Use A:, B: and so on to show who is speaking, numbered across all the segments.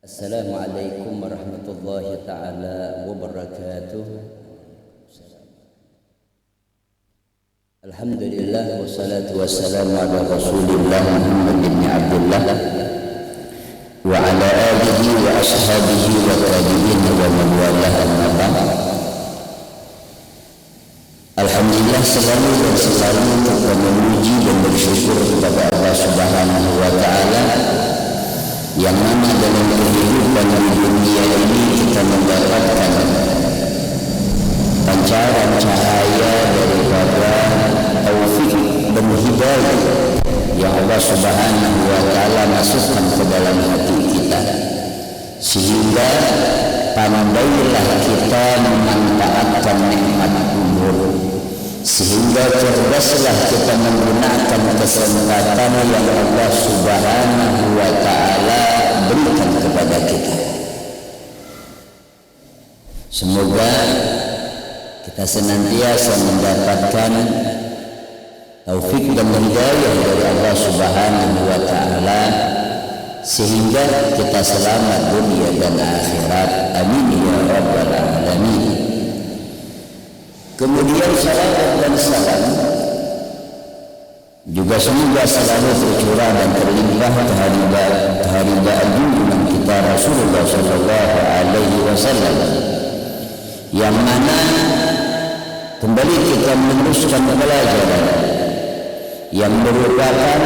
A: Assalamualaikum warahmatullahi ta'ala wabarakatuh. Alhamdulillah wassalatu wassalamu ala rasulillah Muhammad bin Abdullah wa ala alihi wa ashabihi wa tabi'in wa man walah amma ba'd. Alhamdulillah selalu kita memuji dan bersyukur kepada Allah Subhanahu wa ta'ala yang mana dalam kehidupan di dunia ini kita mendapatkan pancaran cahaya daripada taufik dan hidayah yang Allah Subhanahu wa ta'ala masukkan ke dalam hati kita, sehingga pandailah kita memanfaatkan nikmat umur, sehingga cerdaslah kita menggunakan kesempatan yang Allah Subhanahu wa ta'ala berikan kepada kita. Semoga kita senantiasa mendapatkan taufik dan hidayah dari Allah Subhanahu wa ta'ala, sehingga kita selamat dunia dan akhirat. Amin ya rabbal alamin. Kemudian salawat dan salam juga semoga selalu tercurah dan terlimpah kehadiran junjungan kita Rasulullah sallallahu alaihi wasallam, yang mana kembali kita meneruskan pelajaran yang merupakan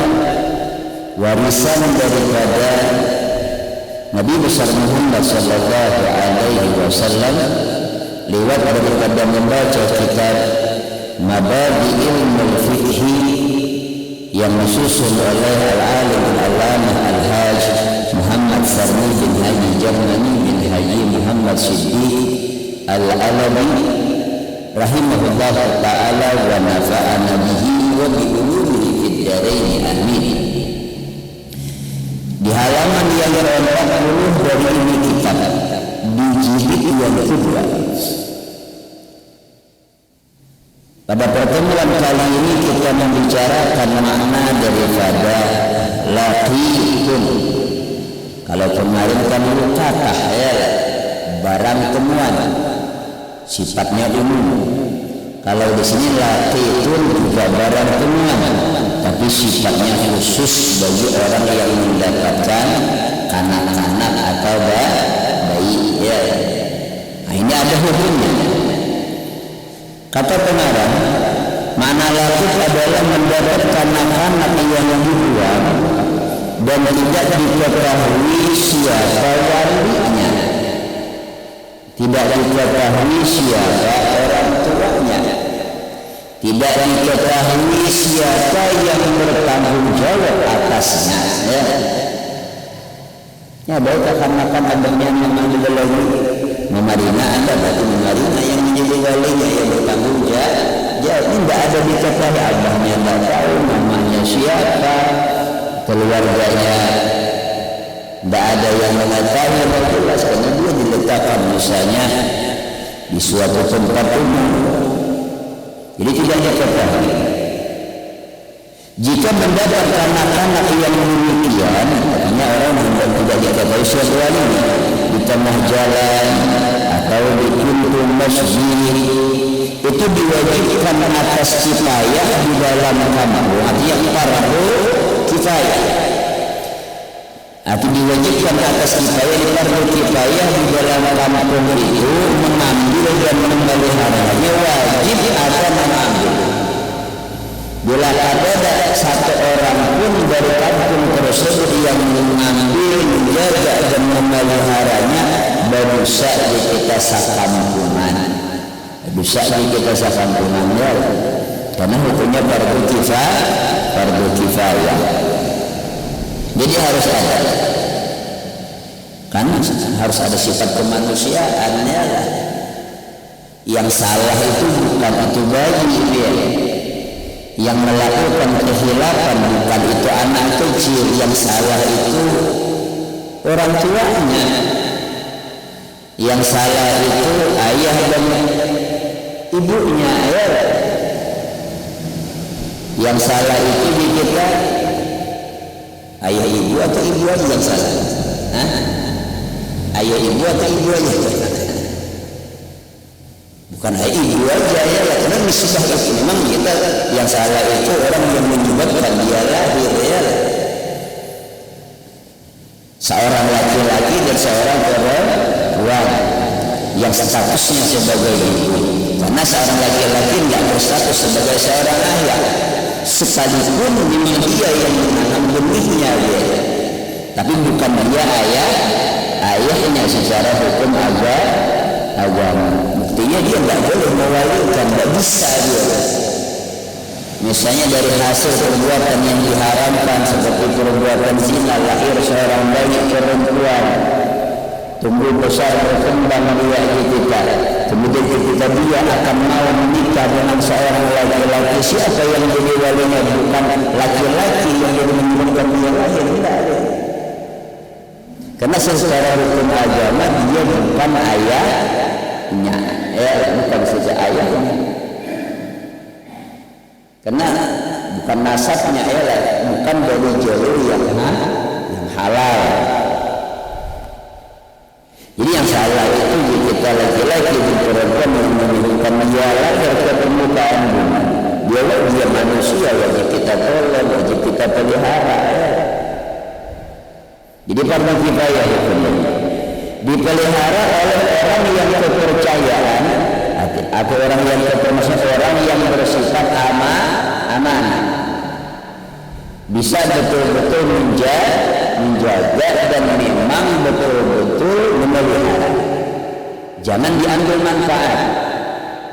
A: warisan daripada Nabi besar Muhammad sallallahu alaihi wasallam lewat daripada membaca kitab Mabadi'il Fiqhi yang disusun oleh Al-Alim Al-Allamah Al-Hajj Muhammad Sarmi bin Haji Jamani bin Haji Muhammad Siddiq Al-Alawi rahimahullah ta'ala wa nafa'ana bihi wa bi ulumihi fid dharain amin. Di halaman yang ke-40 dari ini kitab di jilid yang kedua. Pada pertemuan kali ini kita membicarakan makna daripada laqitun. Kalau kemarin kan lukatah ya, barang temuan, sifatnya umum. Kalau di sini laqitun juga barang temuan, tapi sifatnya khusus bagi orang yang mendapatkan kanak-kanak atau bayi ya. Nah, ini ada hukumnya. Kata pengarang, makna laqit adalah mendapatkan anak-anak yang dibuang dan tidak diketahui siapa walinya, tidak diketahui siapa orang tuanya, tidak diketahui siapa yang bertanggung jawab atasnya ya. Ya baik, akan adanya nama lagi memarina, ada berarti memarina yang menjadi walinya yang bertanggung jawab. Ini tidak ada diketahui, abahnya tidak tahu, namanya siapa, keluarganya tidak ada yang mengetahui, jelas karena dia diletakkan misalnya di suatu tempat umum, jadi tidak diketahui. Jika mendapatkan anak-anak yang demikian, artinya orang yang tidak diketahui siapa walinya, di tengah jalan atau di pintu masjid, itu diwajibkan atas kifayah di dalam kampung, artinya fardu kifayah. Arti diwajibkan atas kifayah di fardu kifayah di dalam kampung itu mengambil dan memeliharanya, wajib ada mengambil. Bila ada satu orang pun dari kampung tersebut yang mengambil, menjaga dan memeliharanya, dosa di kita sakampungan, dosa di kita sakampungan ya, karena hukumnya fardu kifayah. Jadi harus ada, kan harus ada sifat kemanusiaannya lah. Yang salah itu bukan itu bayi ya, yang melakukan kehilapan bukan itu anak kecil, yang salah itu orang tuanya, yang salah itu ayah dan ibunya ya. Yang salah itu di kita ayah ibu atau ibu aja yang salah. ayah ibu atau ibu aja? Bukan ayah ibu aja ya, karena nisbah itu memang kita yang salah itu orang yang menyebabkan dia lahir ya. Seorang laki-laki dan seorang perempuan yang statusnya sebagai ibu, karena seorang laki-laki tidak berstatus sebagai seorang ayah, sekalipun memang dia yang menanam benihnya dia, tapi bukan dia ayahnya secara hukum agama. Buktinya dia tidak boleh mewalikan, tidak bisa dia. Misalnya dari hasil perbuatan yang diharamkan seperti perbuatan zina, lahir seorang bayi perempuan, tumbuh besar berkembang dia kita, kemudian ketika dia akan mau menikah dengan seorang laki-laki, siapa yang jadi walinya? Bukan laki-laki yang jadi menyebabkan dia lahir, tidak ada. Karena secara hukum agama dia bukan ayahnya, bukan saja ayahnya. Karena bukan nasabnya, bukan dari jalur yang halal. Jadi yang salah itu kita laki-laki dan perempuan yang menunjukkan dia lahir ke permukaan bumi. Dia manusia, wajib kita tolong, wajib kita pelihara. Jadi fardu kifayah hukumnya dipelihara oleh orang yang kepercayaan atau orang yang termasuk orang yang bersifat amanah, bisa betul-betul menjaga dan memang betul-betul memelihara. Jangan diambil manfaat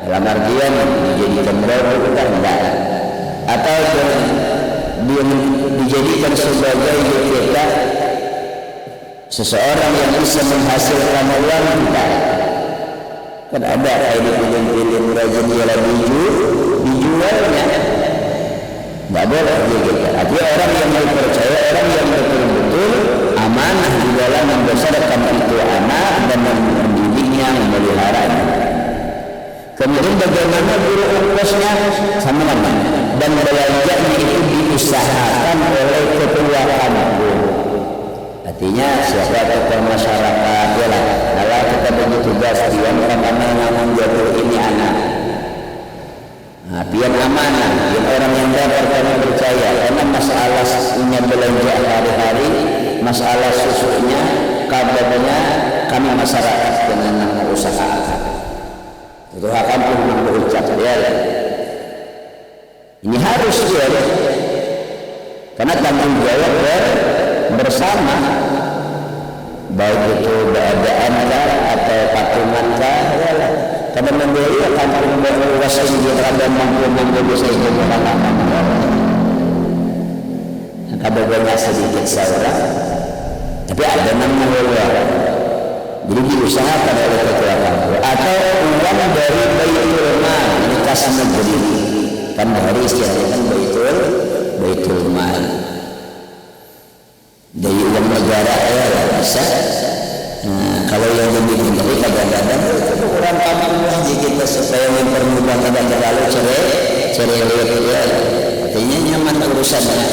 A: dalam artian dijadikan berbukan enggak, atau dijadikan sebagai kita seseorang yang bisa menghasilkan uang enggak. Kan ada ini film-film rajin dia dijualnya, nggak boleh gitu. Artinya orang yang percaya, orang yang betul-betul amanah di dalam membesarkan itu anak dan mendidiknya, memeliharanya. Kemudian bagaimana guru ongkosnya sama dan belanjanya itu diusahakan oleh ketua kampung. Artinya siapa tokoh masyarakat ya lah, kalau kita bagi tugas dia orang jatuh ini anak, pian amanah, pian orang yang dapat kami percaya, karena masalah punya belanja hari-hari, masalah susunya, kabarnya kami masyarakat dengan nama usaha. Itu akan pun berucap ya. Ini harus dia, karena tanggung jawab bersama, baik itu keadaan atau patungan ya. Karena membeli akan berluas sehingga ada mampu bisa itu orang-orang. Ada banyak sedikit seorang, tapi ada nama luar. Jadi diusahakan oleh ketua kampung atau uang dari baitul mal, ini kas negeri. Kan dari istilahnya kan baitul mal. Dari uang negara ya bisa. Kalau yang lebih tinggi kadang-kadang itu orang kampung aja kita supaya mempermudah tidak terlalu cerai ya. Artinya nyaman urusannya.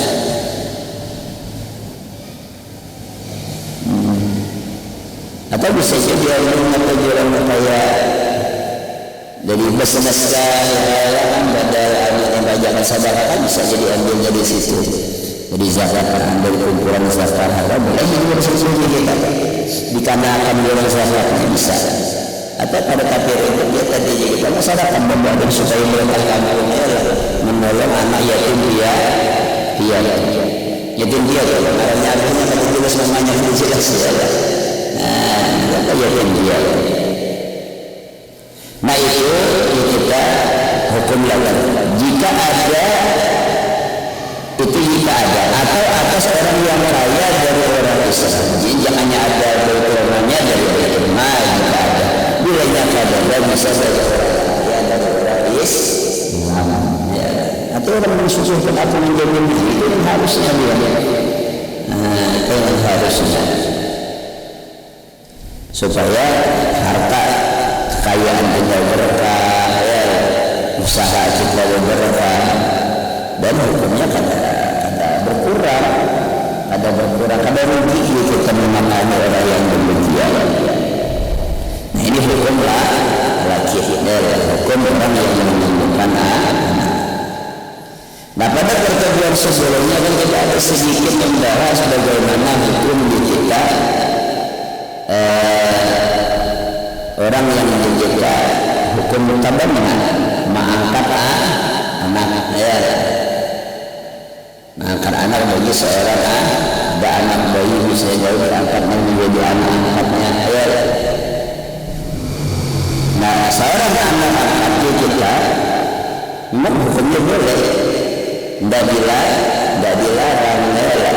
A: Atau bisa jadi orang jualan kayak dari bisnis badal yang bajakan sedekah bisa jadi ambil dari situ. Jadi zakat ambil kumpulan zakat harta boleh juga sesuatu kita dikarenakan orang zakatnya bisa. Atau pada kafir itu dia tadi kita masyarakat membuat supaya mereka kampungnya menolong anak yatim yatim dia kalau namanya akhirnya kalau tulis namanya itu jelas ya. Yatim dia. Nah itu kita hukum lawan. Jika ada atau atas orang yang kaya dari orang Islam. Jadi jangannya ada baitul-malnya dari baitul mal jika ada. Bilanya ada bisa dari orang kaya dari orang Islam. Ya. Atau orang mensusuhkan atau menjamin itu yang harusnya dia. Itu yang harusnya. Supaya harta kekayaan kita berkah, usaha kita berkah, dan hukumnya kada berkurang, kada kada berkurang, kada rugi kita memahami orang yang demikian. Nah ini hukum laki, hukum orang yang menyembuhkan anak. Nah pada pertemuan sebelumnya kan kita ada sedikit membahas bagaimana hukum di kita orang yang menjadikan hukum mutabanna mengangkat anak ya, mengangkat anak bagi seorang ada anak bayi misalnya berangkat menjadi anak angkatnya ya. Nah seorang anak angkatnya kita memang hukumnya boleh, tidak dilarang ya.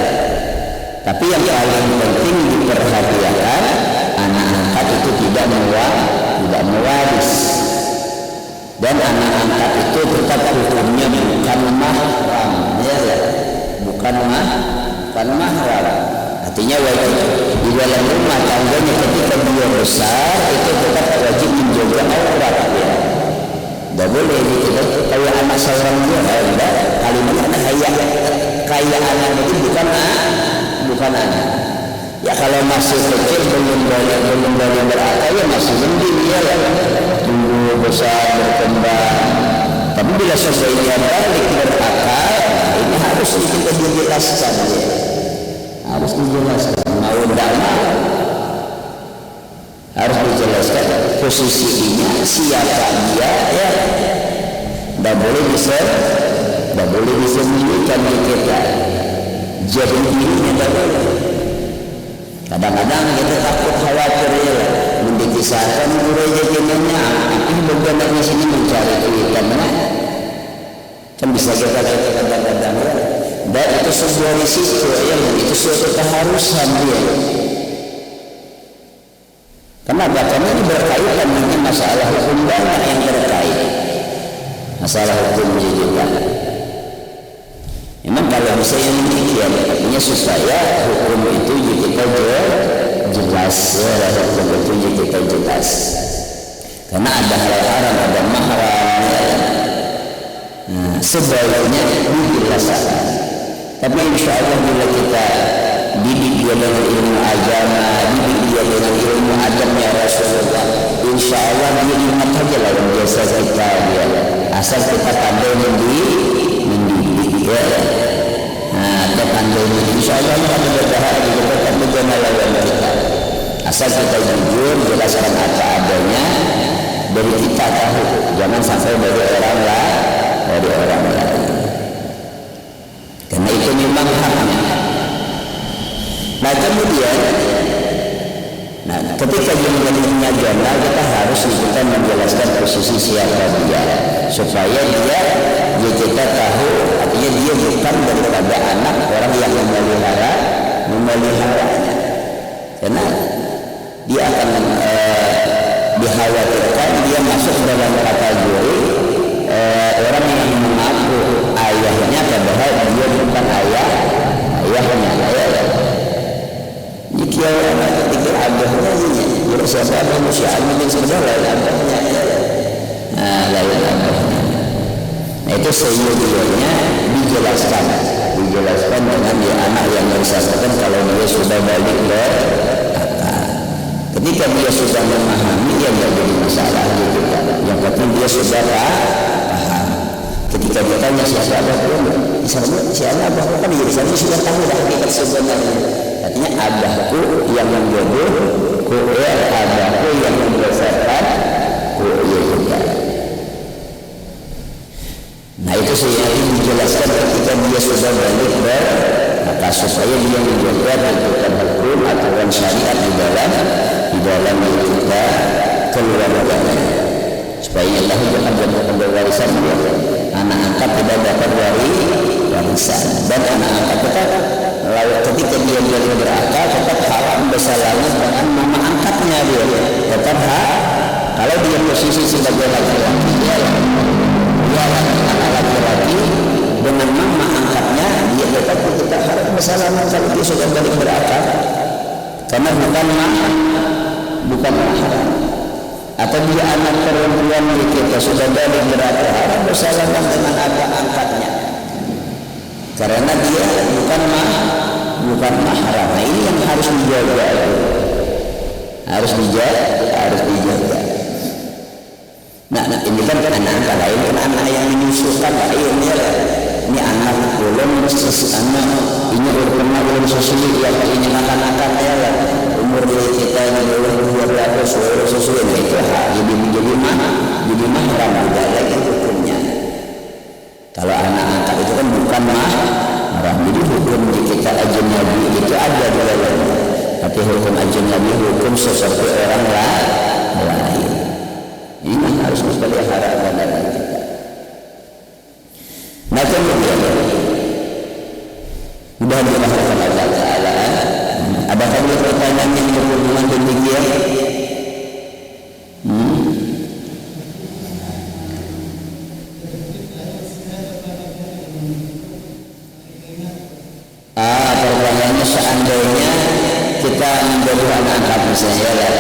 A: Tapi yang paling penting diperhatikan anak angkat itu tidak mewaris, dan anak angkat itu tetap hukumnya bukan mahram ya, bukan mahram. Artinya wajib di dalam rumah tangganya ketika dia besar itu tetap wajib menjaga aurat ya. Tidak boleh gitu kayak anak seorang dia tidak kalimatnya kayak anak itu bukan anak. Ya kalau masih kecil belum balik berakal ya masih mending ya, tunggu besar berkembang. Tapi bila sesuainya balik berakal, ini harus kita dijelaskan ya. Harus dijelaskan mau tidak mau harus dijelaskan posisinya siapa dia ya. Tidak boleh disembunyikan di kita. Jadi dirinya tidak boleh. Kadang-kadang kita takut khawatir ya, mendikisahkan murai jadinya ini bagaimana sini mencari duitannya kan bisa kita kadang-kadang ya. Dan itu sebuah risiko ya, itu suatu keharusan dia. Kenapa? Karena ini berkaitan dengan masalah hukum banyak yang terkait masalah hukum juga. Memang kalau misalnya demikian, artinya supaya hukum itu kita jelas ya, hukum itu kita jelas. Karena ada hal haram, ada mahram ya. Nah, sebaiknya dijelaskan. Tapi insya Allah bila kita didik dia dengan ilmu agama, didik dia dengan ilmu adabnya Rasulullah, insya Allah dia ingat saja lawan jasa kita dia. Asal kita pandai mendidik ya. Nah, kita pandai mendidik, insya Allah kita berdoa kita tetap menjadi lawan kita. Asal kita jujur jelaskan apa adanya dari kita tahu, jangan sampai dari orang lain. Karena itu memang haknya. Nah kemudian, ketika jumlahnya janda kita harus kita menjelaskan posisi siapa dia supaya dia kita tahu, artinya dia bukan daripada anak orang yang memeliharanya. Karena dia akan dikhawatirkan dia masuk dalam kategori orang yang mengaku ayahnya padahal dia bukan ayahnya. Jika orang ketika abahnya ini siapa manusia ini sebenarnya abahnya. Nah lain abahnya. Nah itu sejujurnya dijelaskan dengan dia anak yang disampaikan kalau dia sudah balik berakal. Ketika dia sudah memahami dia tidak jadi masalah gitu kan. Yang penting dia sudah paham. Ketika dia tanya siapa belum, siapa abah kan dia sudah tahu dah hakikat sebenarnya. Artinya abahku yang membodohku ya, abahku yang membesarkanku ya juga. Nah itu saya dijelaskan ketika dia sudah balik maka supaya dia menjaga tentang hukum aturan syariat di dalam kita keluarganya supaya Allah jangan dapat warisan dia. Anak angkat tidak dapat warisan dan anak angkat tetap ketika dia berakal tetap haram bersalaman dengan mama angkatnya dia tetap kalau dia posisi sebagai laki-laki dia anak laki-laki dengan mama angkatnya dia tetap haram bersalaman kalau dia sudah balik berakal karena bukan mahram. Atau dia anak perempuan kita sudah balik berakal haram bersalaman dengan abah angkatnya karena dia bukan bukan mahram. Nah, ini yang harus dijaga itu. Harus dijaga. Nah, ini kan anak-anak lain, kan anak yang menyusukan lain ya. Ini anak belum anak ini belum sesuai ya, ini anak-anak ya lah. Umur kita ini belum 12 sesuai itu jadi mahram juga lagi hukumnya. Kalau anak-anak itu kan bukan mahram, jadi hukum kita ajnabi itu ada di dalamnya. Tapi hukum ajnabi hukum seperti orang lain. Ini harus dipelihara dalam kita. Nah, kemudian mudah dirahmati Allah Taala. Adakah pertanyaan yang berhubungan demikian? Pertanyaannya seandainya kita menjadi anak angkat misalnya ya,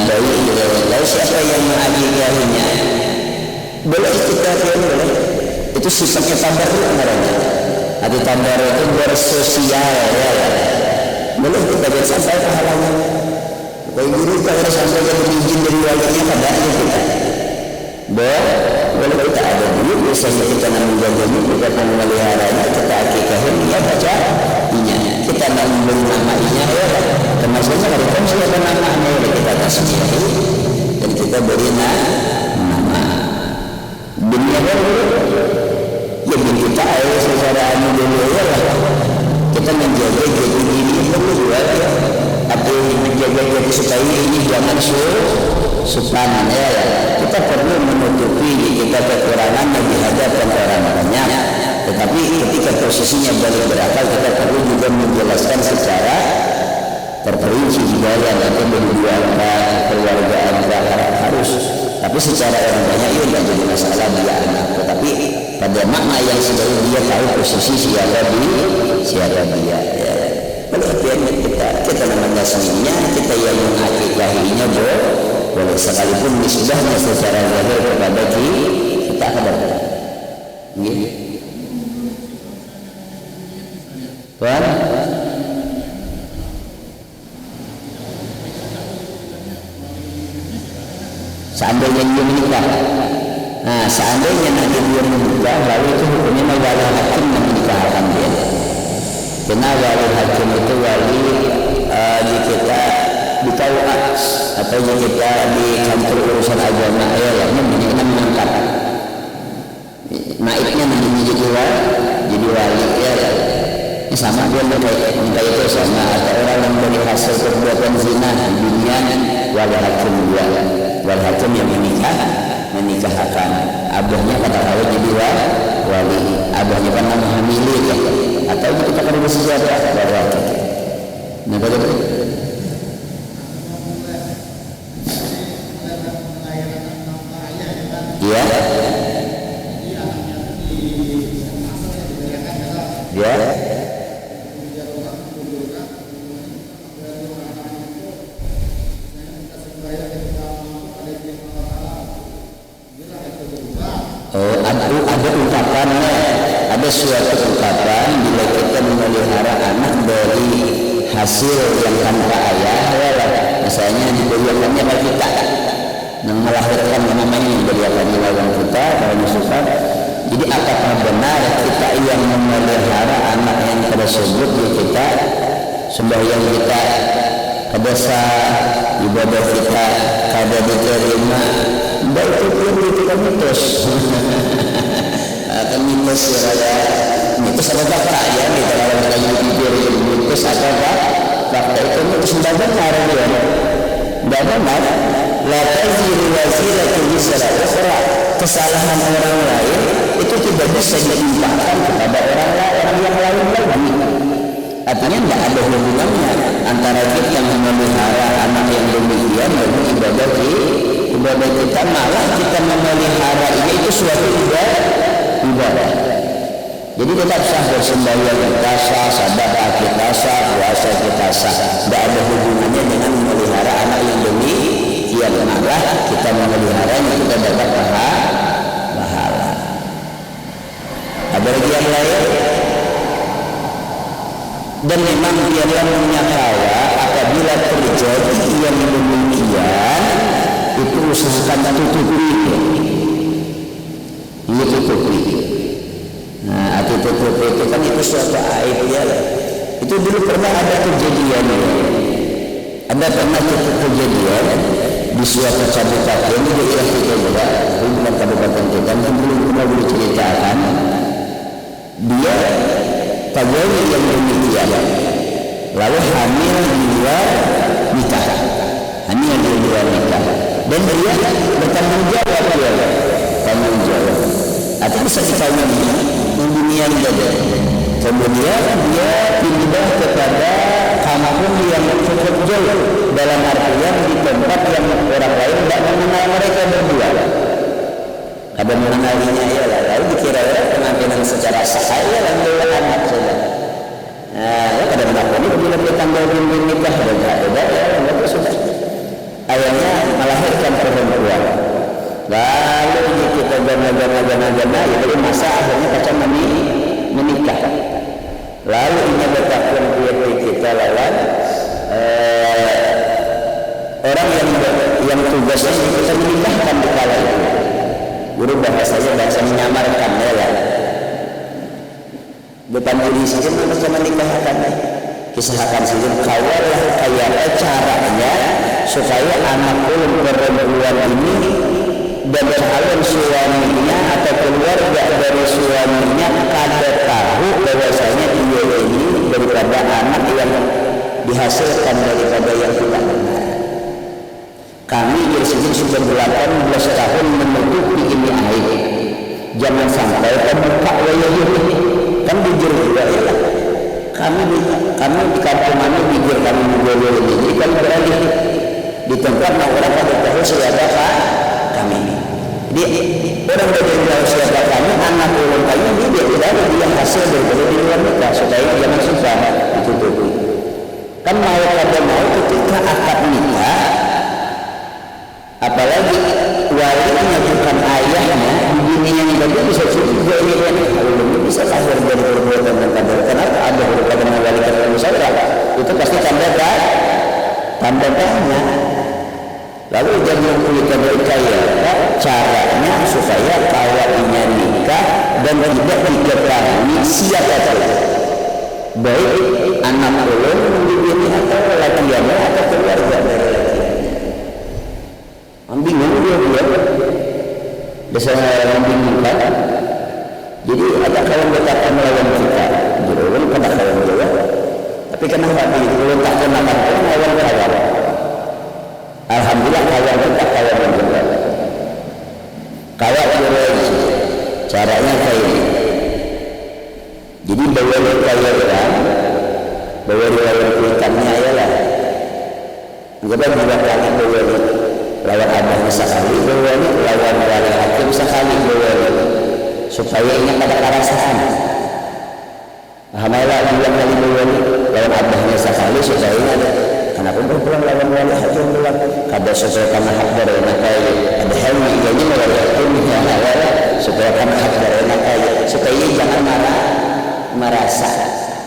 A: bayi lalu siapa yang mengakikahinya? Boleh kita boleh. Itu sifatnya tabarruk namanya. Arti tabarruk itu bersosial ya. Boleh kita lihat sampai pahalanya. Bayi guru kalau sampai jadi izin dari walinya pada kita. Boleh kita ada dulu biasanya kita menjaganya, kita memeliharanya, kita akikahin ya baca inya. Kita nak memberi nama inya ya. Termasuknya kalau kan siapa namanya ya kita tasmihi dan kita beri nama. Dunia ya kita secara dulu ya kita menjaga jadi diri perlu juga tapi menjaga jadi supaya ini jangan supan ya kita perlu menutupi kita kekurangan di hadapan orang banyak, tetapi ketika posisinya balik berakal kita perlu juga menjelaskan secara terperinci juga ya nanti berdua keluarga anda harus, tapi secara orang banyak itu tidak jadi masalah dia anak, tetapi pada makna yang sebenarnya dia tahu posisi siapa dia ya. Perhatian kita mengasihnya, kita yang mengakikahinya boleh sekalipun nisbahnya secara zahir kepada kita ada. Tuan seandainya dia menikah, nah seandainya nanti dia menikah, lalu itu hukumnya wali hakim yang menikahkan dia. Karena wali hakim itu wali di kita di KUA atau di kita di kantor urusan agama ya, yang mengangkat naiknya menjadi wali ya. Ini sama dia minta itu sama atau orang yang dari hasil perbuatan zina di dunia wali hakim dia. Wal hakim yang menikahkan abahnya kata kalau jadi wali abahnya kan nama hamili ya. Atau kita kan harus siapa wali hakim. Nah betul. Iya. Ya. Ada ungkapannya, ada suatu ungkapan bila kita memelihara anak dari hasil yang tanpa ayah, misalnya diberikannya bagi kita, yang melahirkan namanya diberikan lawan kita, kalau masukkan. Jadi apakah benar kita yang memelihara anak yang tersebut di kita, sembahyang kita, kedasa ibadah kita, kada diterima? Baik itu kita mitos. Akan mitos ya, mitos apa fakta ya? Kita kalau kita pikir mitos apa fakta itu mitos tidak benar ya. Tidak benar. La taziru waziratun wizra ukhra. Kesalahan orang lain itu tidak bisa ditimpakan kepada orang yang lain lagi. Artinya tidak ada hubungannya antara kita memelihara anak yang demikian dengan ibadah kita, malah kita memelihara ini itu suatu ibadah. Jadi tetap sah bersembahyang kita sah, sedekah kita sah, puasa kita sah. Tidak ada hubungannya dengan memelihara anak yang demikian, malah kita memeliharanya kita dapat pahala. Ada lagi yang lain? Dan memang dia punya kawa. Apabila terjadi yang demikian, itu usahakan tutupi. Ini tutupi. Nah, arti tutupi itu kan itu suatu aib ya. Itu dulu pernah ada kejadian ya. Ada pernah kejadian di suatu kabupaten di daerah kita juga, bukan kabupaten kita, mungkin belum pernah diceritakan. Dia pegawai yang demikian, lalu hamil di luar nikah, hamil di luar nikah, dan dia bertanggung jawab dia, tanggung jawab. Atau bisa dikawin di dunia saja. Kemudian dia pindah kepada kampung yang cukup jauh, dalam artian di tempat yang orang lain tidak mengenal mereka berdua. Ada mengenalinya ya lah, lalu dikira penampilan secara sah ya lalu anak saja. Nah, ya kadang-kadang ini bila dia tanggal nikah dan tidak ya, itu sudah. Ayahnya melahirkan perempuan. Lalu kita gana-gana ya dari masa akhirnya pacar menikah. Lalu ini bertakun kita lawan orang yang tugasnya kita menikahkan di kala itu. Guru bahasanya bahasa menyamarkan ya. Depan diri saja mereka menikahkan. Kisahkan saja kawalah kayak caranya supaya anak perempuan ini dan calon suaminya atau keluarga dari suaminya kada tahu bahwasanya dia ini daripada anak yang dihasilkan daripada yang kita kenal. Kami biasanya sudah 18 tahun menutupi ini aib. Jangan sampai terbuka wayah kan bujur juga ya. Kami di kampung mana bujur kami bujur ini kan beralih di tempat yang orang pada tahu siapa kami. Jadi orang belajar tahu siapa kami, anak orang kami dia tidak ada dia hasil daripada di luar nikah supaya jangan susah ditutupi. Kan mau kada mau ketika akad nikah, apalagi walinya bukan ayahnya, bini yang tadi bisa juga ini kan bisa lahir dari perbuatan dan kadar. Kenapa ada perbuatan wali kadar musyawarah? Itu pasti tanda tanya. Lalu jangan kita berkaya caranya supaya kawannya nikah dan tidak diketahui siapa saja, baik anak ulun ini atau lakiannya atau keluarga dari lakiannya. Bingung dia biasanya membingungkan. Jadi ada kawan berkata melawan kita, jurulun pada kawan juga. Tapi kenapa jurulun tak kenal melawan kawan? Alhamdulillah kawan kita kawan juga. Kawan jurulun caranya kayak ini. Jadi bawa kayak orang, bawa kuitannya ya lah. Jadi juga kami bawa lawan abahnya sekali bawa lawan wali hakim sekali bawa supaya ingat pada perasaan. Alhamdulillah bilang kali bawa lawan abahnya sekali supaya ingat. Kenapa berpulang lawan wali hakim bilang kada sesuai karena hak dari nakai ada helmi ini wali hakim supaya karena hak dari nakai supaya jangan merasa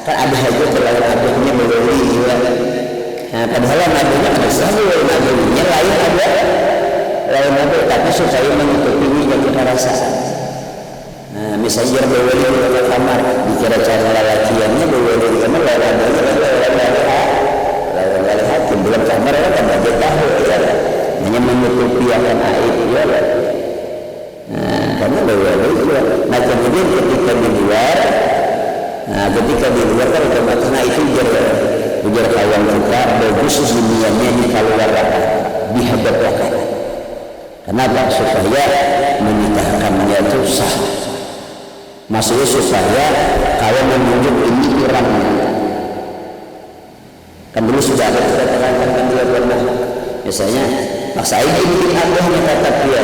A: kan ada hal itu lawan abahnya bawa juga. Nah, padahal nabinya selalu nabinya lain ada tapi supaya menutupi yang kita rasa. Nah, misalnya bawali di dalam kamar dikira cara lelakiannya bawali di kamar lawan hakim dalam kamar kan ada tahu ya hanya menutupi akan aib ya. Nah, karena bawali itu nah kemudian ketika di luar kan otomatis itu ujar kawan kita bagus dunianya di keluar dihadapkan. Kenapa? Supaya menikahkannya itu sah. Maksudnya supaya kawan menunjuk ini orangnya. Kan dulu sudah ada kita terangkan dia pernah. Misalnya maksa ini mungkin abahnya kata dia,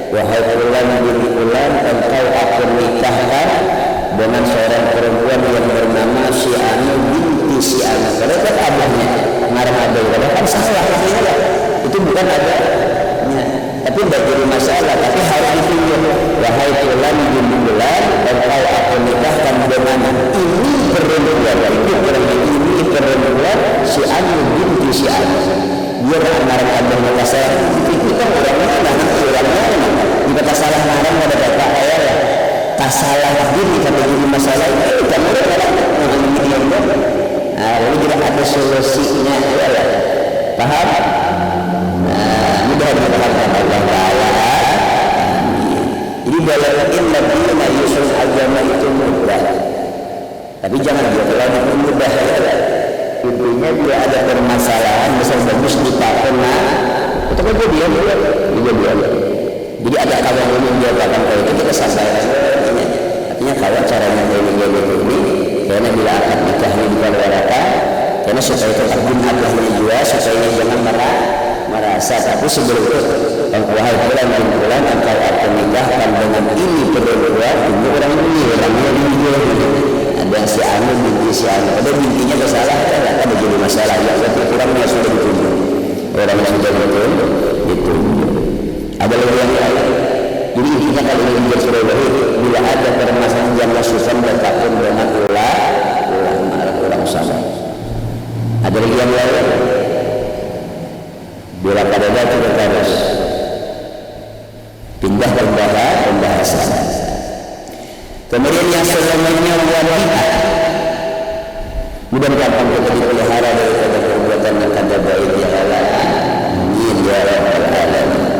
A: wahai fulan bin fulan, engkau akan nikahkan dengan seorang perempuan yang bernama si Anu binti si Anu. Kalau kan abahnya ngarang abah, kalau kan salah ya. Itu bukan adanya, tapi tidak jadi masalah. Tapi harus ditunjuk, wahai fulan bin fulan, engkau akan nikahkan dengan ini perempuan. Itu perempuan ada solusinya ya lah. Paham? Mudah-mudahan Allah Ta'ala. Jadi walaupun Nabi Yusuf agama itu mudah, tapi jangan dia terlalu mudah ya. Intinya dia ada permasalahan besar bagus di pernah itu kan dia. Jadi ada kawan ini dia akan kalau itu kita sampaikan artinya kawan caranya ini karena bila akan nikah di bulan waraka karena supaya tetap gunakannya juga supaya jangan merasa tapi sebelum itu wahai bulan engkau akan nikahkan dengan ini berdua tunggu orang ini orangnya dia ada si anu binti si anu ada bintinya bersalah kan ada jadi masalah ya tapi orangnya sudah ditunjuk orang yang sudah ditunjuk ada lagi yang lain. Jadi intinya kalau ini menjadi surah bila ada permasalahan yang susah bertakun dengan ulama sama. Ada lagi yang lain. Bila pada waktu kita harus pindah pembahasan. Kemudian yang selanjutnya wanita. Mudah-mudahan kita dipelihara daripada perbuatan yang kada baik ya Allah. Amin ya rabbal alamin.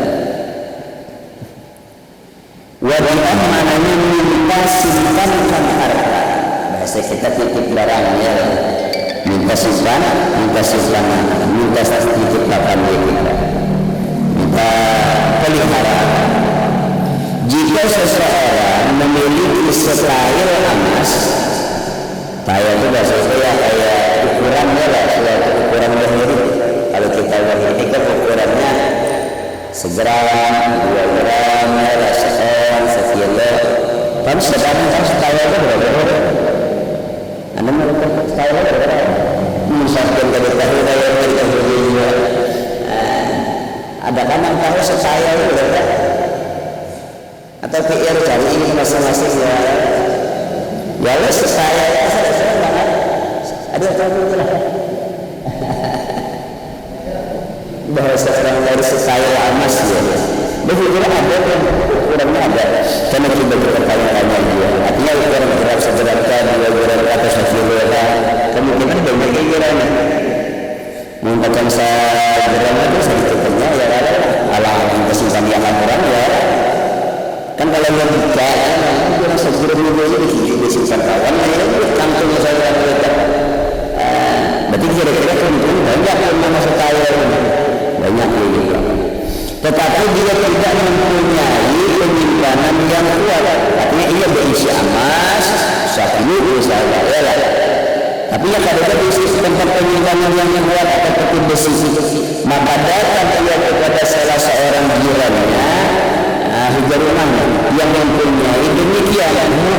A: Wanita mananya minta simpankan harta. Bahasa kita titip barangnya. Minta simpan, minta titip barang kita. Minta pelihara. Jika seseorang memiliki setail emas, saya itu bahasa saya kayak ukurannya lah, suatu ukuran wahid. Kalau kita wahid itu ukurannya segram, 2 gram, seon, sekilo. Kan sekarang kan setail itu berapa? Anda menurut setail itu berapa? Misalkan kita tahu daya kita juga. Ada kan yang tahu setail itu berapa? Atau PR cari ini masing-masing ya. Ya wes saya banget. Ada yang tahu lah. Bahasa orang dari setail emas ya. Begitu ada yang kurangnya ada. Karena kita bertanya-tanya dia. Artinya ukuran berat seberapa 2 gram atau 1 kilo kemungkinan banyak kira-kira. Menggunakan 1 gram itu sedikitnya ya ada. Alah yang kesimpan yang kurang ya. Kan kalau yang buka kurang 1 gram itu disimpan kawan ya kantongnya saya mereka. Berarti kira-kira kemungkinan banyak yang masuk kaya banyak juga. Tetapi dia tidak mempunyai penyimpanan yang kuat. Artinya ia berisi emas, 1 misalnya ya. Tapi yang kadang-kadang berisi tempat penyimpanan yang kuat atau besi. Maka datang ia kepada salah seorang jirannya, hijau rumahnya yang mempunyai demikian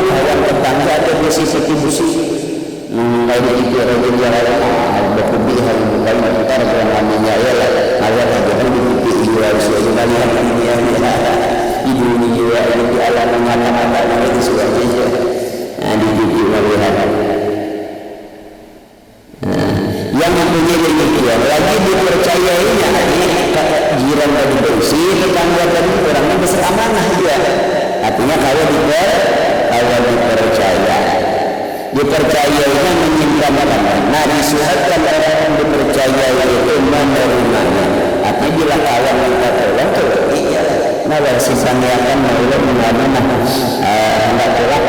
A: kawan tetangga atau besi besi. Lain itu orang jalan berkubi hal bukan kita orang namanya ya lah. Ayat ada di jiwa sebenarnya yang ibu jiwa di alam mata-mata itu sebagainya. Di jiwa melihat. Yang mempunyai demikian lagi dipercayainya jiran tadi bersih tetangga tadi orangnya besar amanah dia. Artinya kalau dipercayainya menyimpan amanah. Nah disuratkan orang yang dipercayai itu menerimanya. Artinya bila kawan minta tolong tuh iya. Nah simpan akan maulah mengamanah hendak pulang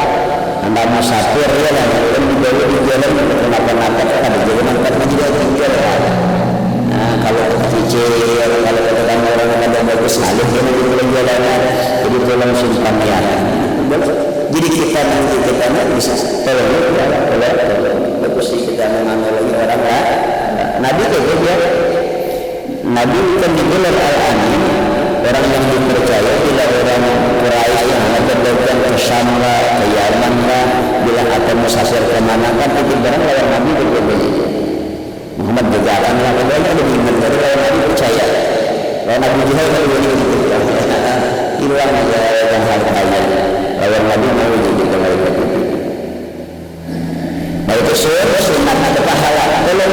A: hendak musafir ya lah maulah dibawa di jalan kenapa-napa ada jalan karena tidak tinggal. Kalau kecil kalau katakan orang yang ada bagus salih dia di jalan jadi tolong simpan ya. Jadi kita nanti bisa tolong bagus sih kita mengambil orang Nabi itu dia Nabi kan digelar al-amin orang yang dipercaya bila orang Quraisy yang ada dagang ke Syam ke Yaman bila akan musafir ke mana kan itu barang lawan Nabi berbeda. Muhammad juga akan melakukan ada di negara lawan Nabi percaya lawan Nabi juga kalau ini hilang aja yang hartanya lawan Nabi mau jadi kalau itu. Nah itu sunat ada pahala kalau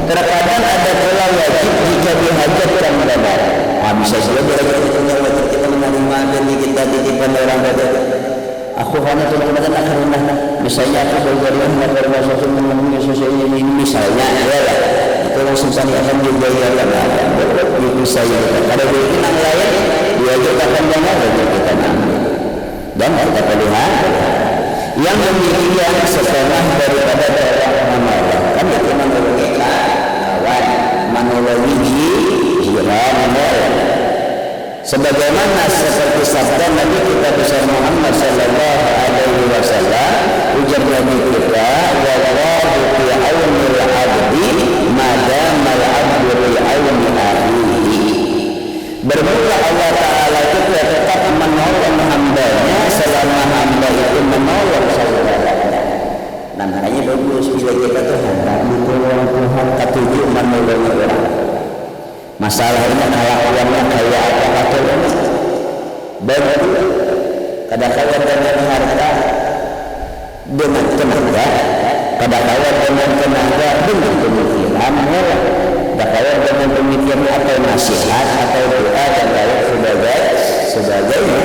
A: terkadang ada pula wajib jika dihajatkan mendadak. Bisa saja kita menerima dan kita titipkan orang kata aku hanya teman-teman akhirnya misalnya aku berjalan dari masa menemui sosial ini misalnya ya lah itu langsung kami akan dibayarkan bisa ya ada yang lain diajarkan jangan kita ambil dan kita lihat yang demikian setengah daripada dakwah manusia kan itu menurutnya lawan manusia jiran sebagaimana seperti sabda Nabi kita besar Muhammad sallallahu alaihi wasallam ujar Nabi kita wallahu fi aunil abdi madama al-abdu fi auni akhihi bermula Allah Ta'ala itu tetap menolong hambanya selama hamba itu menolong saudaranya. Nah makanya bagus bila kita tuh hamba menolong Tuhan ketujuh menolong orang. Masalahnya kalau orangnya kaya apa katanya bagus kadang-kadang dengan harta dengan tenaga kadang-kadang dengan tenaga dengan pemikiran kadang-kadang dengan pemikiran atau nasihat atau doa dan lain sebagainya.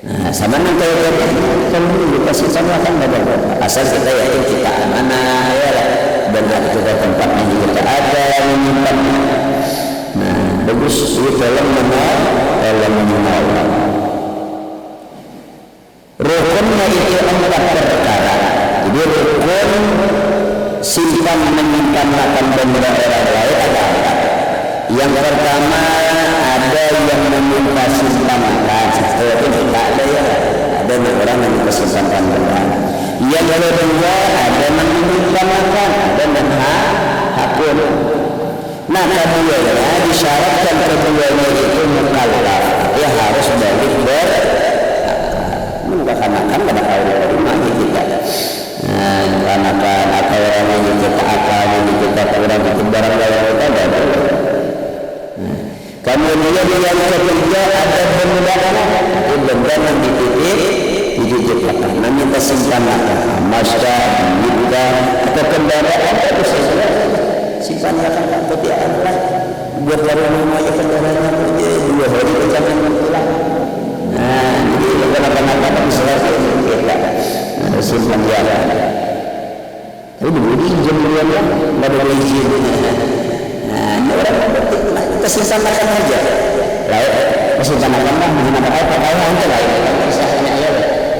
A: Nah sama nanti kalau dulu kasih sama kan ada asal kita yakin kita amanah ya lah dan kita tempatnya kita ada menyimpannya. Nah bagus itu dalam menolong. Rukunnya itu 4 perkara. Jadi rukun simpan menyimpan makan benda orang lain ada 4. Yang pertama ada yang meminta simpan makan. Itu tidak ada ya. Ada orang yang meminta simpan benda. Yang kedua ada yang meminta makan dan hakun. Nah keduanya disyaratkan keduanya itu mukallaf. Dia harus balik menggunakan pada kaum rumah kita. Karena atau orang yang kita akal kita orang itu barang lain kita ada. Kemudian yang ketiga ada benda yang dititip karena minta simpan masya minta atau kendaraan itu saja simpan akan putih Allah buat orang rumah yang kendaraan itu 2 hari jangan pulang. Nah jadi kenapa-napa misalnya kita simpan dia tapi diberi izin dulu ya nggak ada izin. Nah ini orang kita simpan aja lain simpan akan lah menggunakan apa kalau itu lain misalnya ya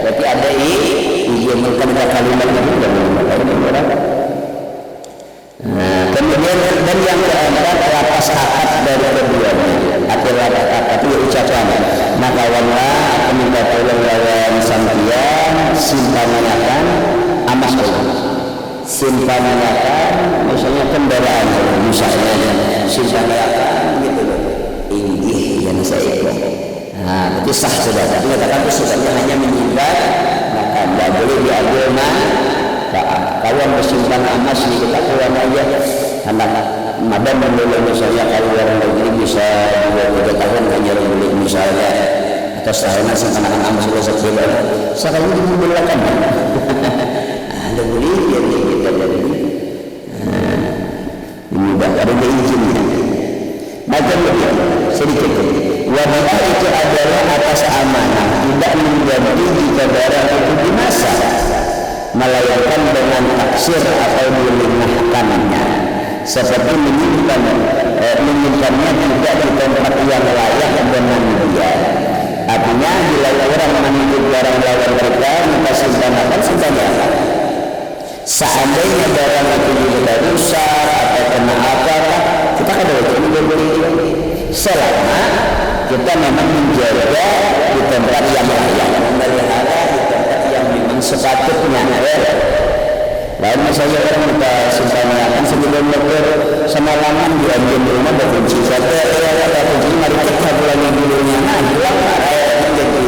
A: berarti ada izin bukan kalimat itu dan orang. Nah kemudian dan yang keempat lapas akad dari keduanya atau lapas akad itu ucapan maka wala aku minta tolong lawan sampian simpananyakan amas simpananyakan misalnya kendaraan misalnya simpananyakan gitu ini yang saya ikut. Nah berarti sah sudah tapi katakan itu sebenarnya hanya menyimpan maka tidak boleh diambilkan kawan bersimpan amas di kita kawan aja anak madam menolak misalnya kalau orang negeri bisa 2-3 tahun hanya beli misalnya atau setahun simpan amas sudah sebulan sekali dibulakan ada beli jadi kita jadi mudah ada izinnya macam itu sedikit wabah itu adalah atas amanah tidak menjadi jika barang itu binasa melayakan dengan taksir atau dilimahkannya seperti menyimpannya tidak di tempat yang layak dengan dia. Artinya bila orang menitip barang lawan kita minta simpankan simpankan. Seandainya barang itu juga rusak atau kena apa kita kan boleh beli selama kita memang menjaga di tempat yang layak memelihara di tempat yang memang sepatutnya. Lain misalnya orang minta simpankan sebelum motor semalaman diambil rumah berkunci satu ada kunci mari kita bulan dulunya hilang menjadi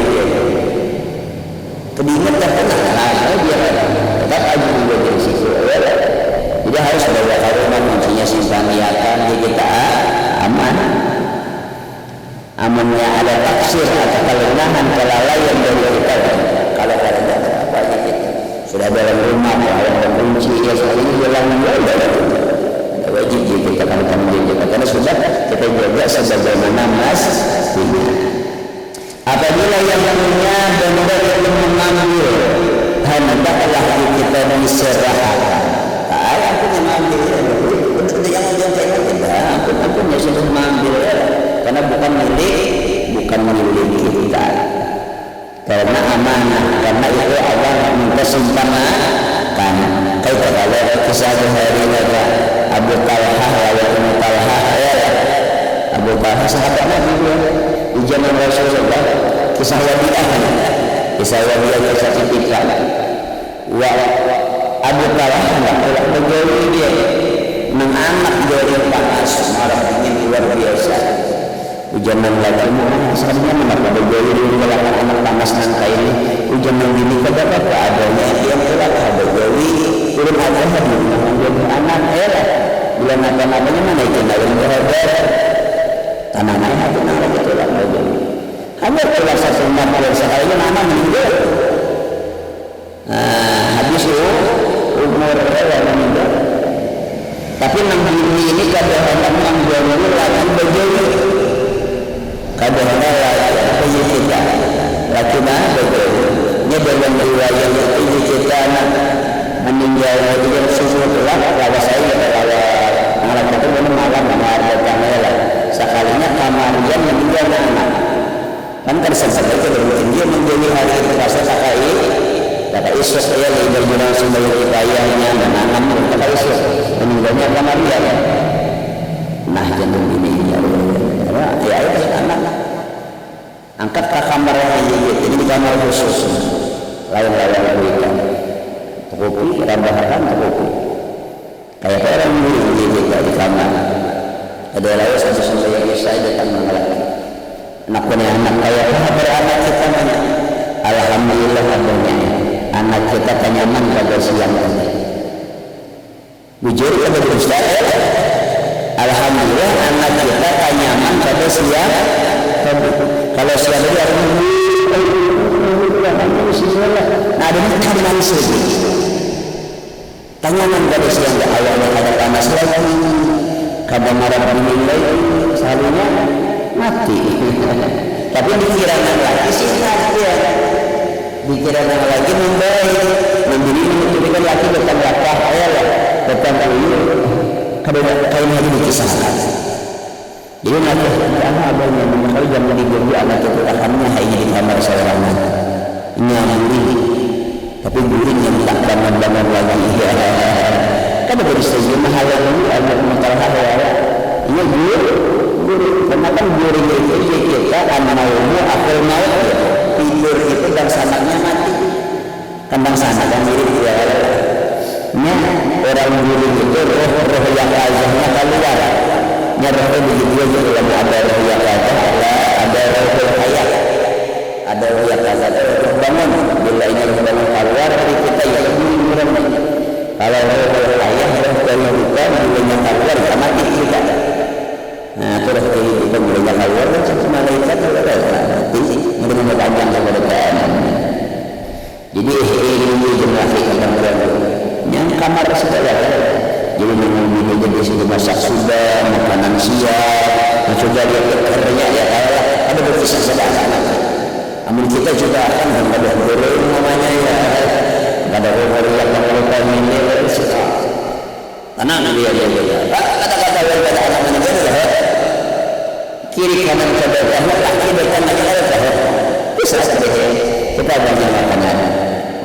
A: kedingat dan tenang dia tetap aja juga dari situ jadi harus bawa ke rumah kuncinya simpankan di kita aman amannya ada taksir atau kelengahan kelalaian dari kita kalau ada apa gitu sudah dalam rumah kalau kunci ya sekali hilang ada wajib kita kalau kita karena sudah kita jaga sebagaimana mas Apabila yang punya benda itu mengambil, hendaklah kita diserahkan. Yang punya mengambil, yang punya sudah mengambil, karena bukan milik kita. Karena amanah, karena itu Allah minta simpanan. Kayak kalau kisah hari ada Abu Talhah lawan Talhah ya. Abu Talhah sahabat Nabi di zaman Rasulullah, kisah wadiah kisah tipikal. Abu Talhah tidak pernah bergaul dia menganak dari panas marah dingin luar biasa. Ujanan lagi sebenarnya mendapat bergaul di belakang anak panas nangka ini. Ujanan ini kepada adanya yang telah bergaul turun ada menjadi anak era bila napa-napanya mana itu yang berada tanahnya itu nama itu lah bergaul. Hanya telah satu makhluk sekali nama meninggal. Habis itu umur yang meninggal. Tapi nang ini kadang-kadang yang bergaul lagi bergaul. Kadang-kadang lagi kita lagi bergaul. Ini dalam riwayat itu kita meninggal itu yang susu telah kalau saya kalau malam itu malam ada kamera sekalinya kamarnya meninggal anak kan tersesak itu dia menjadi hari itu rasa kakak Isus saya lagi berjuang sebagai kipayahnya dan anak kakak Isus meninggalnya kamarnya nah jantung ini ya itu anak angkat ke kamarnya ini di kamar khusus lain-lain berikan kopi, rambahan kopi. Kayak orang ini di kamar. Ada lagi satu yang saya datang mengalami. Anak punya anak kayak apa beranak kita mana? Alhamdulillah adanya. Anak kita kenyaman pada siang ini. Bujur kepada Ustaz. Alhamdulillah anak kita kenyaman pada siang. Kalau siang itu harus nah ada kan manusia tanyaman pada siang awalnya ada panas lagi kadang marah dingin lagi selalunya mati tapi dikirakan lagi sih ya dikirakan lagi membaik memberi menunjukkan lagi datang lapar datang uyuh kadang kain lagi dikisahkan jadi nanti abangnya kalau jangan diberi anak itu akannya hanya di kamar seorang nyamuri tapi guring yang tak bangun-bangun lagi ya kan ada istilah mahal dulu ada masalah ya ini guring karena kan guring itu kita amanaumu akal maut tidur itu dan sanaknya mati kandang sana kan mirip ya orang guring itu roh yang azahnya keluar nyarahnya begitu aja kalau ada roh yang azah ada roh hayat ada yang kata bangun bila ini bangun keluar dari kita yang kurang kalau ayah harus dari kita mulanya keluar mati kita terus kita mulanya keluar dan malaikat mati mulanya panjang kepada jadi ini generasi kamar yang kamar segala jadi ini jadi sudah masak sudah makanan siap sudah dia kerjanya ya ada berpisah sedang amin kita juga akan pada guru namanya ya pada guru yang melakukan ini suka tenang dia kata-kata yang pada anak negara kiri kanan ke depan kaki depan lagi ada bisa saja kita banyak makanan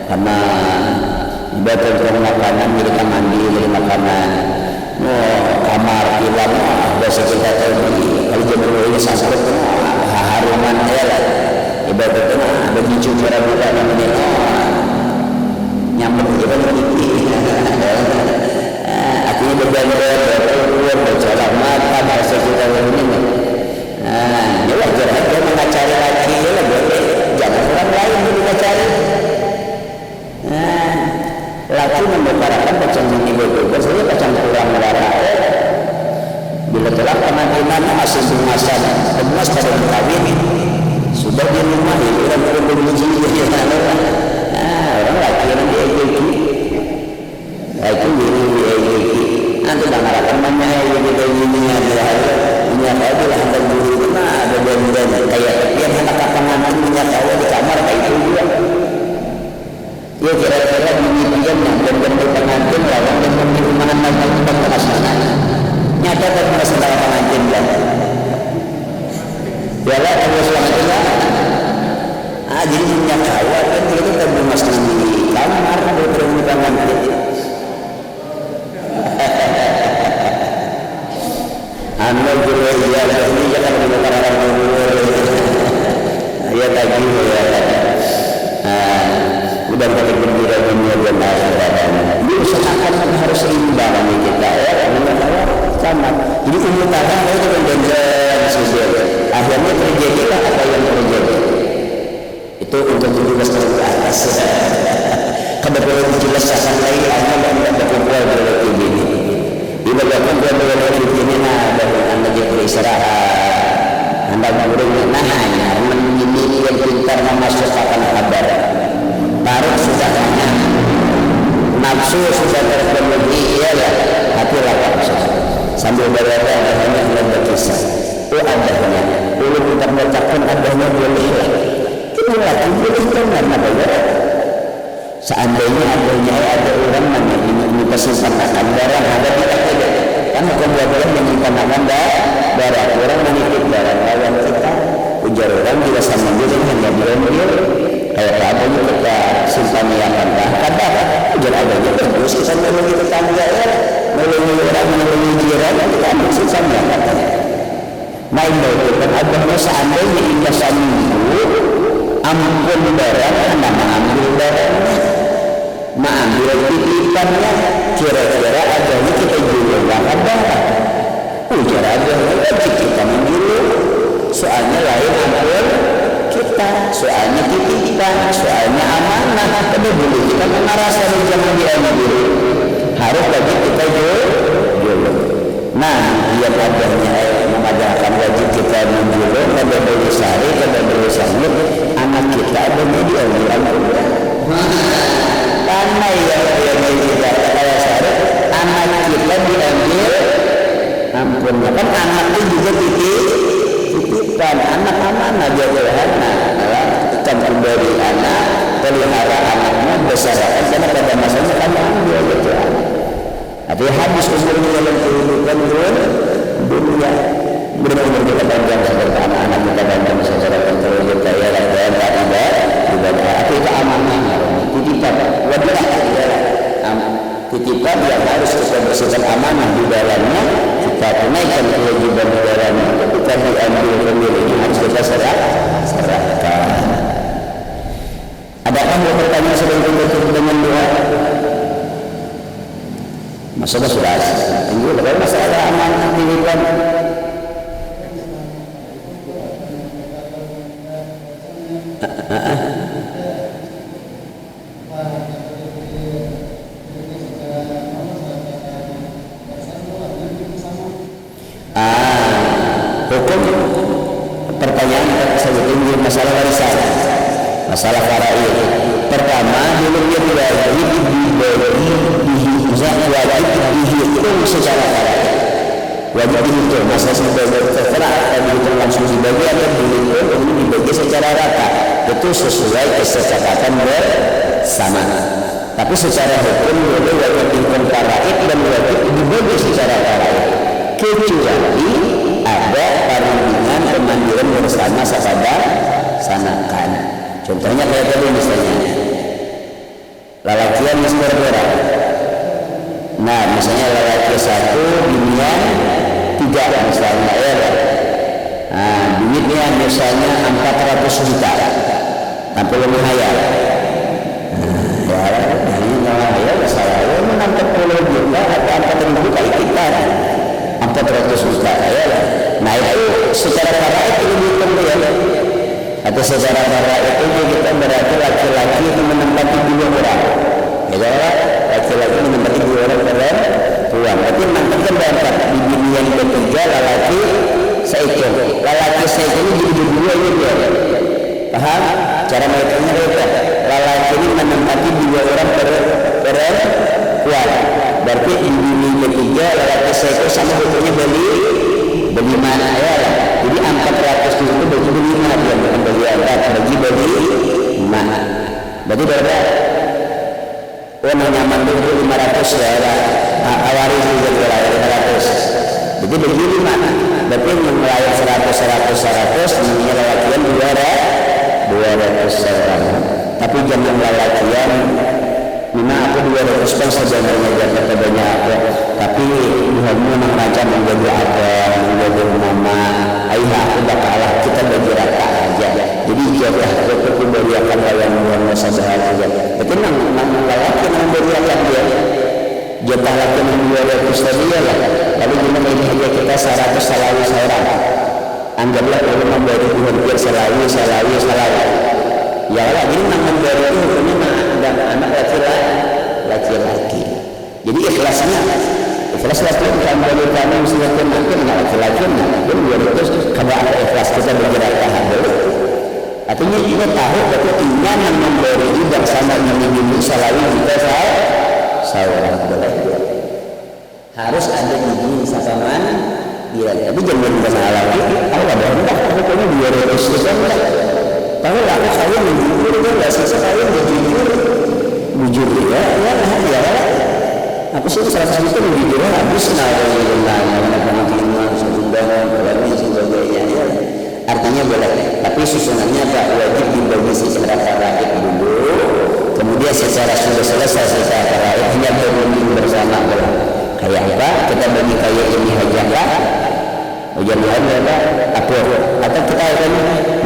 A: karena ibadah makanan kita mandi dari makanan kamar kilam biasa kita tahu kalau jam ini sampai haruman ya ibadah itu ada dicuci rambutnya namanya nyambut juga begini artinya bergambar berjalan mata bahasa kita ini ya wajar aja mengacari lagi ya boleh jangan orang lain yang mengacari laki membicarakan pacang ini betul saja pacang kurang merara bila telah kematian asal sumasan emas pada kawin sudah di rumah itu orang beruji orang laki orang diegeki itu diegeki nanti mengharapkan mana yang kita ini adalah ini apa adalah ada guru ada benda kayak yang anak kapangan diusahakan harus seimbang nih kita ya, sama. Jadi umur tangga itu mendengar sosial. Akhirnya terjadilah apa yang terjadi. Itu untuk 17 tahun ke atas. Kebetulan dijelaskan lagi anak dan tidak berkumpul berlaku ini. Dibagaimana dia berlaku ini ada anda jadi beristirahat. Anda mengurangi hanya menjadi yang pintar memasukkan kabar. Baru sudah hanya nafsu sudah terpenuhi ya hati lapang sambil berada hanya berkisah. Oh adanya, dulu kita meletakkan adanya boleh lah. Kita lagi kita mana bayar. Seandainya ada orang mana ini kesempatan barang ada tidak ada. Kan hukum boleh menyimpan barang orang menitip barang lawan kita. Ujar orang tidak sama dia hanya diambil. Kayak apa kita simpan yang ada ujar adanya terus kita melalui tetangga ya melalui orang melalui jiran kita ambil simpan yang katanya. Main itu kan adanya seandainya hingga seminggu ampun barang anda mengambil barangnya mengambil titipannya kira-kira adanya kita juga banget barang ujar adanya wajib kita mengilu soalnya lain ampun kita soalnya titipan soalnya amanah tapi dulu kita merasa jangan diambil harus wajib kita dulu. Nah dia adanya mengajarkan wajib kita menjual pada beli sari pada beli sangit anak kita adanya diambil ampun karena yang kita kaya sari anak kita diambil ampun kan anak itu juga titipan anak amanah dia berhana kita memberi anak pelihara anaknya besarkan karena pada masanya kami ambil gitu tapi habis umurnya dalam kehidupan dunia benar-benar kita panjang seperti anak-anak kita panjang secara kontrol kita ya dan tak ibadah atau itu amanah titipan wajib titipan yang harus kita bersihkan amanah di dalamnya kita tunaikan kewajiban di dalamnya kita diambil pemiliknya harus kita serahkan. Adakah pertanyaan sebelum kita dengan doa? Masalah sudah tinggi kalau masalah amanah titipan hukum pertanyaan sebetulnya masalah warisan masalah faraid pertama dulu dia wajib dihitung secara faraid wajib dihitung masa sebagai terserah atau dihitung langsung dibagi atau dihitung kemudian dibagi secara rata itu sesuai kesepakatan bersama tapi secara hukum boleh wajib dihitung faraid dan wajib dibagi secara faraid kecuali ada perundingan kemandirian bersama sahabat sanakan contohnya kayak tadi misalnya lalakian mister berapa nah misalnya lalaki 1 binian 3 misalnya ya nah duitnya misalnya 400 juta tanpa lebih hayal ini kalau hayal saya menangkap 10 juta atau 40 juta kita 400 juta ya nah itu secara faraid itu dihitung ya atau secara faraid itu kita berarti laki-laki itu menempati 2 orang ya laki-laki menempati 2 orang perempuan berarti nanti kan dapat di bini yang ketiga laki seikut laki seikut ini jadi 2 ini dia paham cara menghitungnya itu laki ini menempati 2 orang perempuan berarti di bini ketiga laki seikut sama hukumnya beli mana ya jadi 400 itu bagi beli mana dia bukan bagi bagi mana berarti berapa nyaman dulu 500 ya awari juga 500 jadi bagi 5 berarti yang melayar 100 namanya lelakian 200 orang tapi jangan lelakian memang aku 200 kan sebenarnya jatah banyak aku tapi Tuhan memang raja menjadi apa menjadi mama ayah aku udah kalah kita bagi rata aja jadi jadi jatah itu diberikan lawan yang sabahagia tapi nang laki nang berikan dia jatah laki nang 200 tadi ya lah lalu gimana ini hanya kita 100 salawi seorang anggaplah kalau memberi Rp2 salawi ya Allah jadi nang memberi itu hukumnya ada anak laki-laki jadi ikhlas laki kambali kami silakan mungkin laki-laki pun 200 kalau ada ikhlas kita bergerak tahap dulu artinya kita tahu bahwa yang memberi juga sama menyinggung salawi kita seorang harus ada izin sasaman dia tapi jangan kenal lagi kalau ada hendak pokoknya 200 kita tahu lah saya menjujur dia nggak sesekali jujur ya apa sih salah satu itu menjujur habis artinya boleh tapi susunannya tak wajib dibagi secara faraid dulu kemudian secara sudah selesai secara faraid hanya berunding bersama kayak apa kita bagi kayak ini aja ujian apa atau kita akan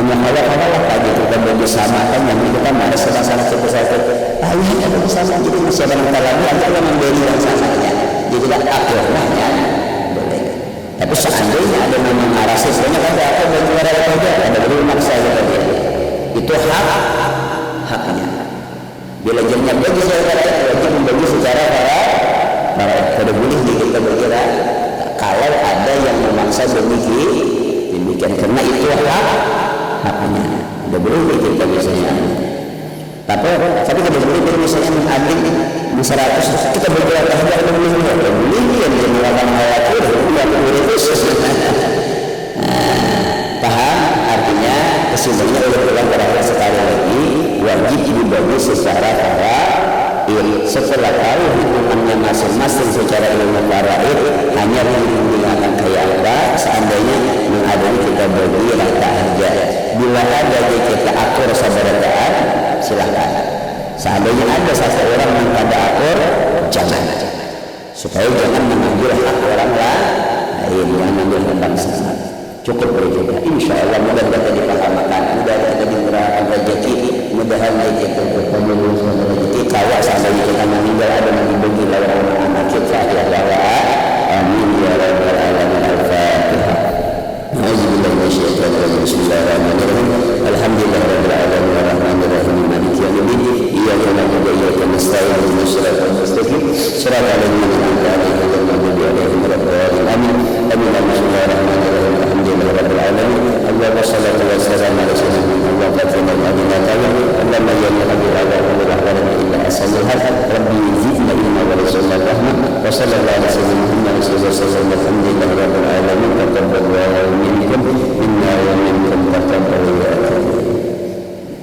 A: menghadap aja kita bagi sama kan yang kita marah sama-sama satu-satu ini ada bersama jadi masih ada yang lagi atau memberi yang samanya jadi tidak akhirnya boleh tapi seandainya ada memang arah sesuanya ada apa bagi orang saja ada beri maksa saja itu haknya bila jadinya bagi secara wajib membagi secara para kada boleh kita berkira kalau ada yang memaksa demikian karena itu haknya ada boleh kita misalnya tapi kada boleh misalnya mengadil 100 kita berkira ada boleh yang menggunakan khawatir yang paham artinya kesimpulannya ulang terakhir sekali lagi wajib dibagi secara setelah tahu hukumannya masing-masing secara ilmu faraid hanya menggunakan kayak apa seandainya mengadili kita bagi rata harga bila ada kita atur sabarataan silakan seandainya ada satu orang yang pada atur jangan supaya jangan mengambil hak orang lain yang mengambil tentang sesat cukup berjaga insya Allah mudah-mudahan dipahamakan mudah-mudahan dimurahkan rezeki mudah-mudahan kita bertemu dengan rezeki kawat sampai kita meninggal ada yang dibagi lawan anak kita ya Allah amin ya rabbal alamin al-fatihah auzubillahi minasyaitonir rajim bismillahirrahmanirrahim alhamdulillahirabbil alamin arrahmanir rahim maliki yaumiddin iyyaka na'budu wa iyyaka nasta'in ihdinas siratal mustaqim siratal ladzina an'amta 'alaihim ghairil maghdubi 'alaihim waladdallin amin bismillahirrahmanirrahim alhamdulillahirabbil alamin Allahumma shalli wa sallim ala sayyidina Muhammad wa ala alihi wa sahbihi Allahumma ya rabbi la ilaha illa anta rabbi zidna ilma wa rizqna rahmah wa sallallahu ala sayyidina Muhammad wa sallam alhamdulillahirabbil alamin